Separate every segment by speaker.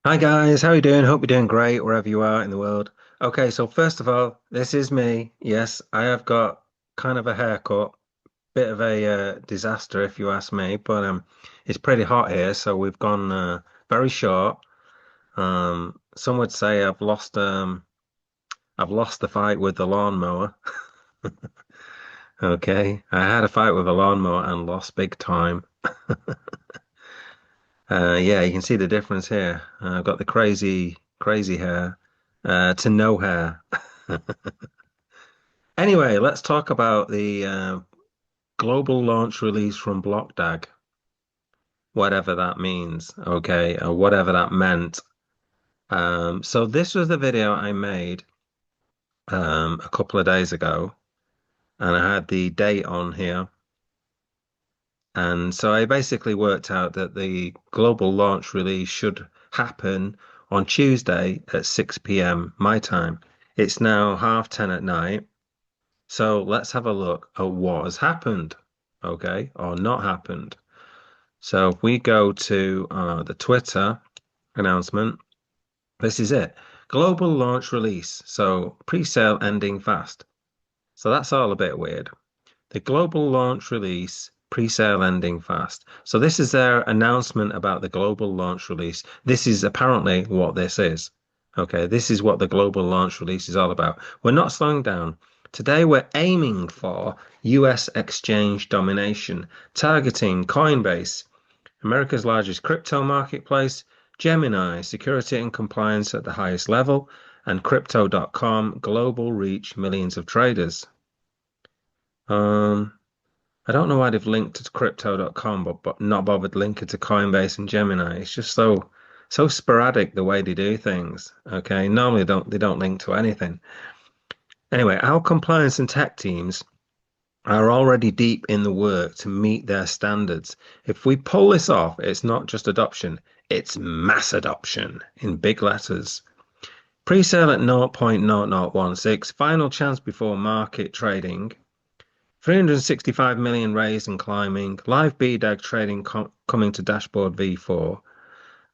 Speaker 1: Hi guys, how you doing? Hope you're doing great wherever you are in the world. Okay, so first of all, this is me. Yes, I have got kind of a haircut, bit of a disaster if you ask me, but it's pretty hot here, so we've gone very short. Some would say I've lost the fight with the lawnmower. Okay, I had a fight with a lawnmower and lost big time. Yeah, you can see the difference here. I've got the crazy hair to no hair. Anyway, let's talk about the global launch release from Blockdag, whatever that means, okay, or whatever that meant. So this was the video I made a couple of days ago, and I had the date on here. And so I basically worked out that the global launch release should happen on Tuesday at 6 p.m. my time. It's now 10:30 at night. So let's have a look at what has happened, okay, or not happened. So if we go to the Twitter announcement, this is it. Global launch release. So pre-sale ending fast. So that's all a bit weird. The global launch release, pre-sale ending fast. So this is their announcement about the global launch release. This is apparently what this is. Okay, this is what the global launch release is all about. We're not slowing down. Today we're aiming for US exchange domination, targeting Coinbase, America's largest crypto marketplace, Gemini, security and compliance at the highest level, and Crypto.com, global reach, millions of traders. Um, I don't know why they've linked to Crypto.com, but not bothered linking to Coinbase and Gemini. It's just so sporadic the way they do things. Okay, normally they don't link to anything. Anyway, our compliance and tech teams are already deep in the work to meet their standards. If we pull this off, it's not just adoption, it's mass adoption in big letters. Pre-sale at 0.0016, final chance before market trading. 365 million raised and climbing. Live BDAG trading coming to dashboard V4.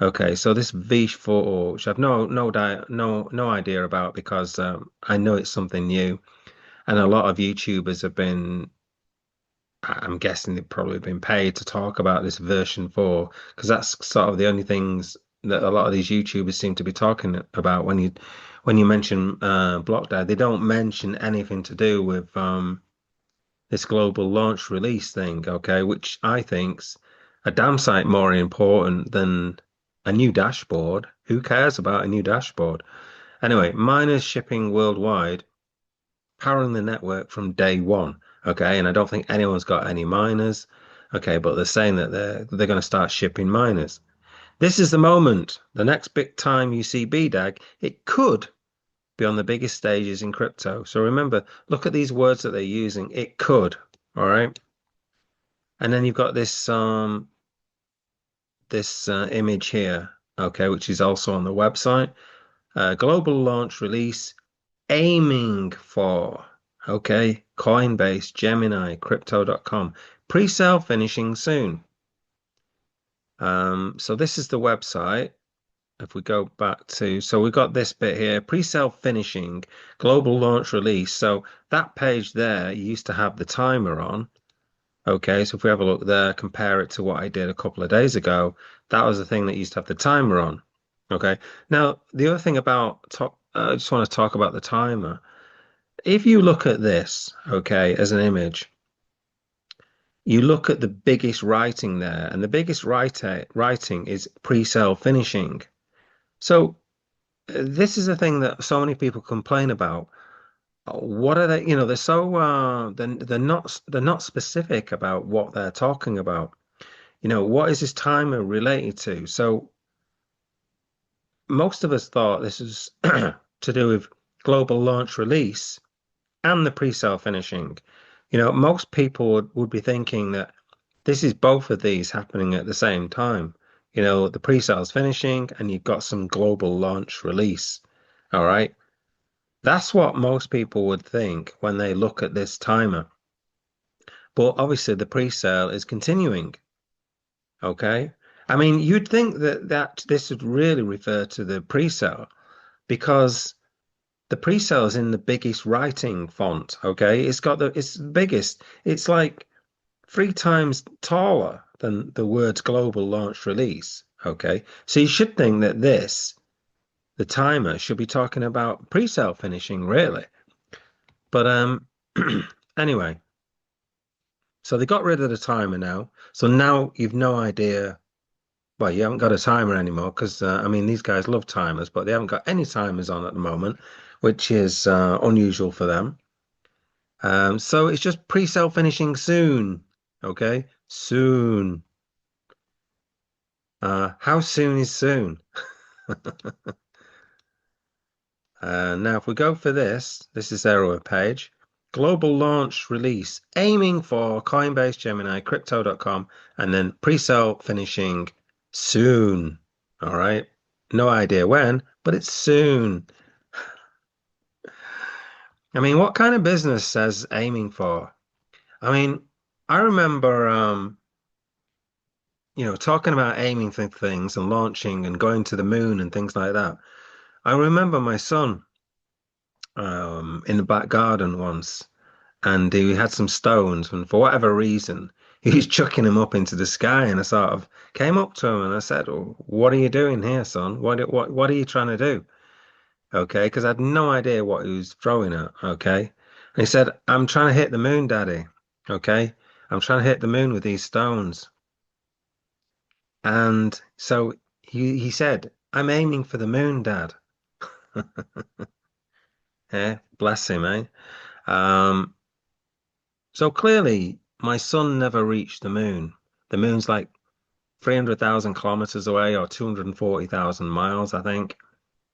Speaker 1: Okay, so this V4, which I've no idea about because I know it's something new, and a lot of YouTubers have been. I'm guessing they've probably been paid to talk about this version 4 because that's sort of the only things that a lot of these YouTubers seem to be talking about when you mention Blockdag. They don't mention anything to do with this global launch release thing, okay, which I think's a damn sight more important than a new dashboard. Who cares about a new dashboard? Anyway, miners shipping worldwide, powering the network from day one, okay, and I don't think anyone's got any miners, okay, but they're saying that they're going to start shipping miners. This is the moment. The next big time you see BDAG, it could be on the biggest stages in crypto. So remember, look at these words that they're using. It could, all right? And then you've got this image here, okay, which is also on the website. Global launch release aiming for, okay, Coinbase, Gemini, Crypto.com. Pre-sale finishing soon. So this is the website. If we go back to, so we've got this bit here, pre-sale finishing, global launch release. So that page there used to have the timer on. Okay, so if we have a look there, compare it to what I did a couple of days ago, that was the thing that used to have the timer on. Okay, now the other thing about talk, I just want to talk about the timer. If you look at this, okay, as an image, you look at the biggest writing there, and the biggest writing is pre-sale finishing. So this is a thing that so many people complain about. What are they? They're so they're not specific about what they're talking about. What is this timer related to? So most of us thought this is to do with global launch release and the pre-sale finishing. Most people would be thinking that this is both of these happening at the same time. The pre-sale's finishing and you've got some global launch release. All right. That's what most people would think when they look at this timer. But obviously the pre-sale is continuing. Okay. I mean, you'd think that this would really refer to the pre-sale because the pre-sale is in the biggest writing font. Okay, it's the biggest. It's like 3 times taller than the words global launch release. Okay, so you should think that the timer, should be talking about pre-sale finishing, really. But anyway, so they got rid of the timer now. So now you've no idea. Well, you haven't got a timer anymore because I mean these guys love timers, but they haven't got any timers on at the moment, which is unusual for them. So it's just pre-sale finishing soon. Okay, soon. How soon is soon? Now, if we go for this is their web page. Global launch release, aiming for Coinbase, Gemini, Crypto.com, and then pre-sale finishing soon. All right. No idea when, but it's soon. I mean, what kind of business says aiming for? I mean, I remember, talking about aiming for things and launching and going to the moon and things like that. I remember my son, in the back garden once, and he had some stones, and for whatever reason, he was chucking them up into the sky. And I sort of came up to him and I said, "Oh, what are you doing here, son? What are you trying to do?" Okay, because I had no idea what he was throwing at. Okay, and he said, "I'm trying to hit the moon, Daddy." Okay, I'm trying to hit the moon with these stones. And so he said, "I'm aiming for the moon, Dad." Yeah, bless him, eh? Um, so clearly, my son never reached the moon. The moon's like 300,000 kilometers away or 240,000 miles, I think.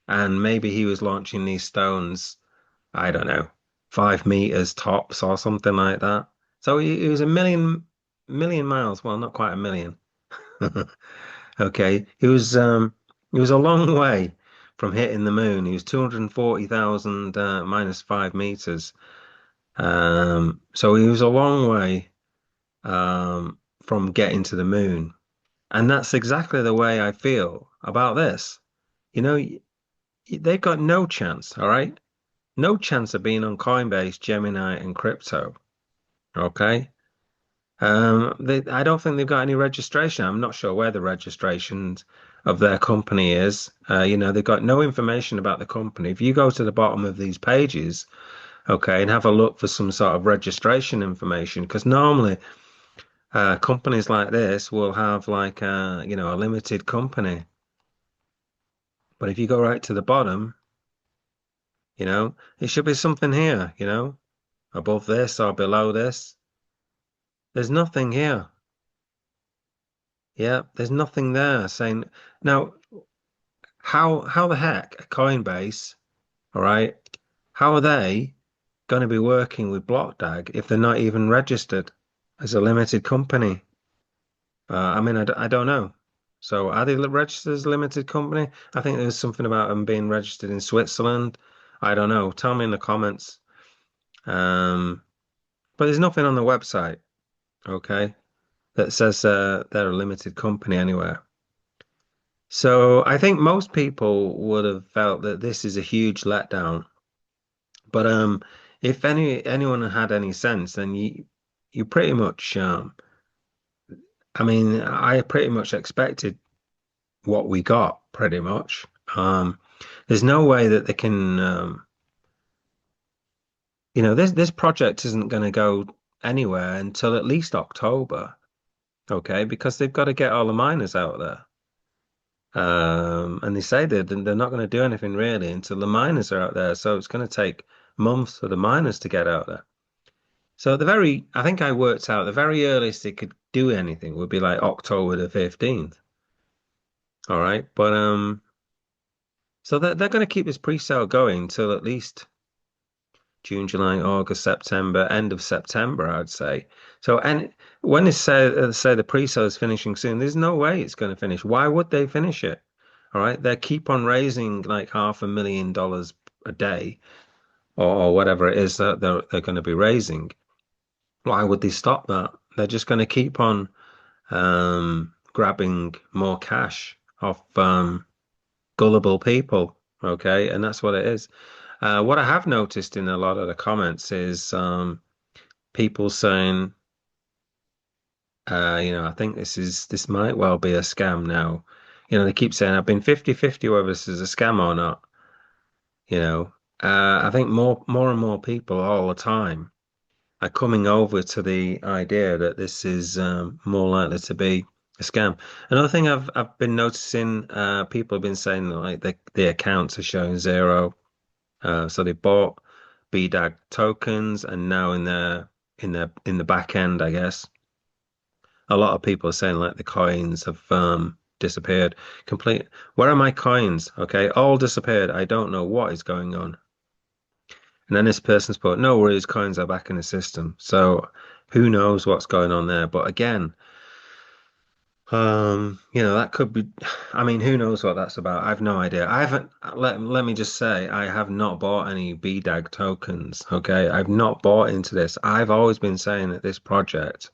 Speaker 1: And maybe he was launching these stones, I don't know, 5 meters tops or something like that. So he was a million miles. Well, not quite a million. Okay. He was a long way from hitting the moon. He was 240,000 minus 5 meters. So he was a long way from getting to the moon. And that's exactly the way I feel about this. You know, they've got no chance, all right? No chance of being on Coinbase, Gemini, and crypto. Okay. I don't think they've got any registration. I'm not sure where the registration of their company is. They've got no information about the company. If you go to the bottom of these pages, okay, and have a look for some sort of registration information, because normally companies like this will have like a limited company. But if you go right to the bottom, it should be something here, above this or below this. There's nothing here. Yeah, there's nothing there saying now how the heck Coinbase, all right, how are they going to be working with Blockdag if they're not even registered as a limited company? I mean, I don't know. So are they registered as a limited company? I think there's something about them being registered in Switzerland. I don't know. Tell me in the comments. Um, but there's nothing on the website, okay, that says they're a limited company anywhere. So I think most people would have felt that this is a huge letdown. But if anyone had any sense, then you pretty much I mean, I pretty much expected what we got, pretty much. There's no way that they can this project isn't going to go anywhere until at least October, okay, because they've got to get all the miners out there. And they say they're not going to do anything really until the miners are out there. So it's going to take months for the miners to get out there. So I think I worked out the very earliest they could do anything would be like October the 15th. All right. But so they're going to keep this pre-sale going till at least June, July, August, September, end of September, I'd say. So, and when they say the pre-sale is finishing soon, there's no way it's going to finish. Why would they finish it? All right, they keep on raising like $500,000 a day, or whatever it is that they're going to be raising. Why would they stop that? They're just going to keep on grabbing more cash off gullible people. Okay, and that's what it is. What I have noticed in a lot of the comments is people saying, I think this might well be a scam now. They keep saying I've been 50-50 whether this is a scam or not. You know, I think more and more people all the time are coming over to the idea that this is more likely to be a scam. Another thing I've been noticing, people have been saying that, like the accounts are showing zero. So they bought BDAG tokens, and now in the back end, I guess, a lot of people are saying like the coins have disappeared. Complete. Where are my coins? Okay, all disappeared. I don't know what is going on. And then this person's put, no worries, coins are back in the system. So who knows what's going on there? But again, that could be, I mean, who knows what that's about? I've no idea. I haven't, let me just say, I have not bought any BDAG tokens. Okay. I've not bought into this. I've always been saying that this project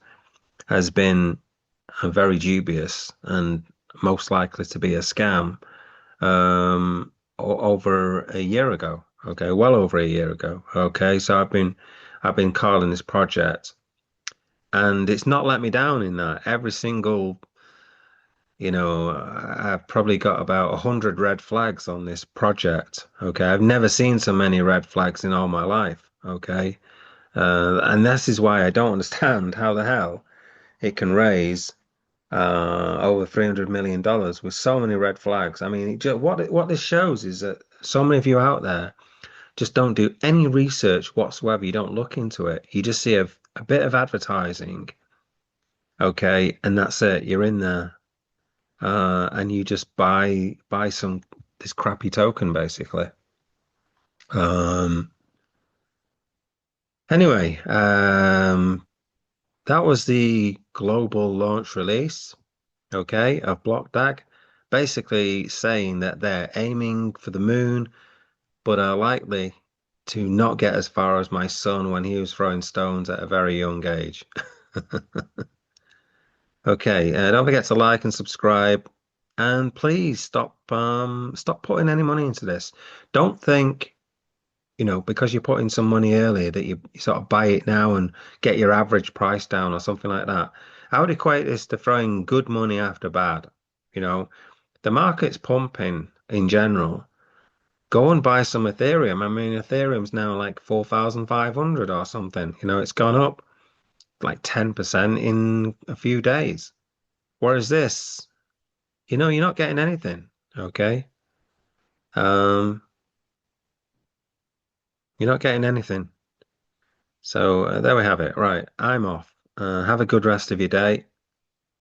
Speaker 1: has been very dubious and most likely to be a scam over a year ago. Okay, well over a year ago. Okay, so I've been calling this project, and it's not let me down in that. Every single, I've probably got about 100 red flags on this project. Okay, I've never seen so many red flags in all my life. Okay, and this is why I don't understand how the hell it can raise over $300 million with so many red flags. I mean, what this shows is that so many of you out there just don't do any research whatsoever. You don't look into it. You just see a bit of advertising, okay, and that's it. You're in there, and you just buy some this crappy token basically. Um, anyway, that was the global launch release, okay, of Blockdag, basically saying that they're aiming for the moon, but are likely to not get as far as my son when he was throwing stones at a very young age. Okay, don't forget to like and subscribe, and please stop putting any money into this. Don't think, because you put in some money earlier that you sort of buy it now and get your average price down or something like that. I would equate this to throwing good money after bad. You know, the market's pumping in general. Go and buy some Ethereum. I mean, Ethereum's now like 4,500 or something. It's gone up like 10% in a few days. Whereas this, you're not getting anything. Okay. Um, you're not getting anything. So there we have it. Right. I'm off. Have a good rest of your day.